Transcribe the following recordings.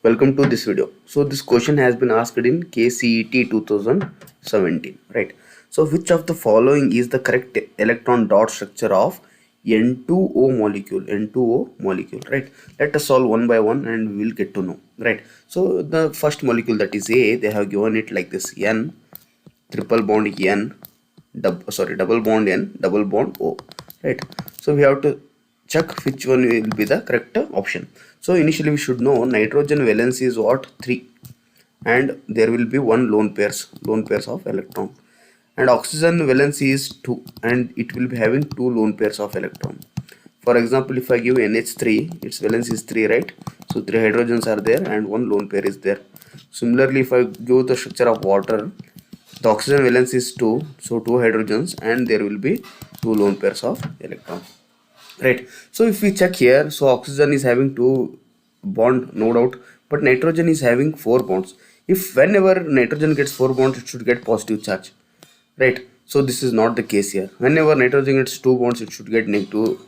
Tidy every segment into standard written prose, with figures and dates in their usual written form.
Welcome to this video. So this question has been asked in KCET 2017, right? So which of the following is the correct electron dot structure of N2O molecule? N2O molecule, right? Let us solve one by one and we will get to know, right? So the first molecule, that is A, they have given it like this: N, triple bond N, double bond N, double bond O, right? So we have to check which one will be the correct option. So initially we should know nitrogen valence is what? 3, and there will be one lone pairs of electron, and oxygen valence is 2 and it will be having two lone pairs of electron. For example, if I give NH3, its valence is 3, right? So 3 hydrogens are there and one lone pair is there. Similarly, if I give the structure of water, the oxygen valence is 2, so 2 hydrogens and there will be two lone pairs of electron, right? So if we check here, so oxygen is having 2 bond, no doubt, but nitrogen is having 4 bonds. If whenever nitrogen gets 4 bonds, it should get positive charge, right? So this is not the case here. Whenever nitrogen gets 2 bonds, it should get negative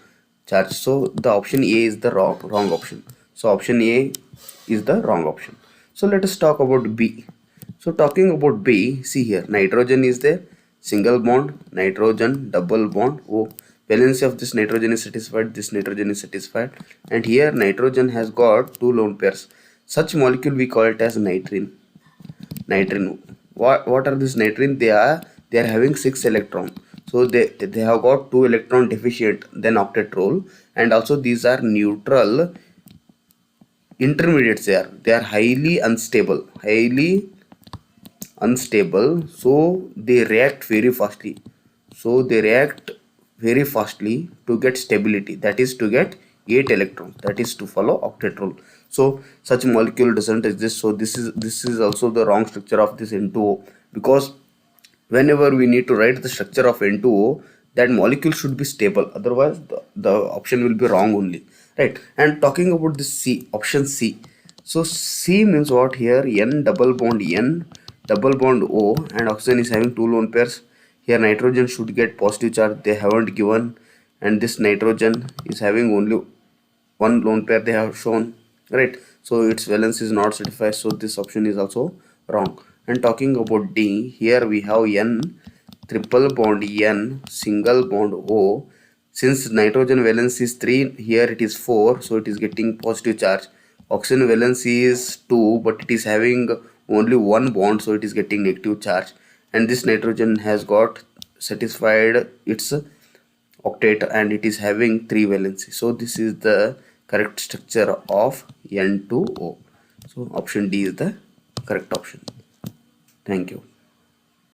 charge. So the option A is the wrong option. So option A is the wrong option. So let us talk about B. So talking about B, see here, nitrogen is there, single bond, nitrogen, double bond, O. Valency of this nitrogen is satisfied, this nitrogen is satisfied, and here nitrogen has got two lone pairs. Such molecule we call it as nitrine. Nitrine. What are these nitrine? They are having 6 electron. So they have got 2 electron deficient, then octet role, and also these are neutral intermediates. They are highly unstable, so they react very fastly. To get stability, that is to get 8 electrons, that is to follow octet rule. So such molecule doesn't exist. So this is also the wrong structure of this N2O, because whenever we need to write the structure of N2O, that molecule should be stable, otherwise the option will be wrong only, right? And talking about this C, option C, so C means what here? N, double bond O, and oxygen is having two lone pairs. Here nitrogen should get positive charge, they haven't given, and this nitrogen is having only one lone pair they have shown, right? So its valence is not satisfied, so this option is also wrong. And talking about D, here we have N, triple bond N, single bond O. Since nitrogen valence is 3, here it is 4, so it is getting positive charge. Oxygen valence is 2, but it is having only one bond, so it is getting negative charge. And this nitrogen has got satisfied its octet and it is having 3 valency. So this is the correct structure of N2O. So option D is the correct option. Thank you.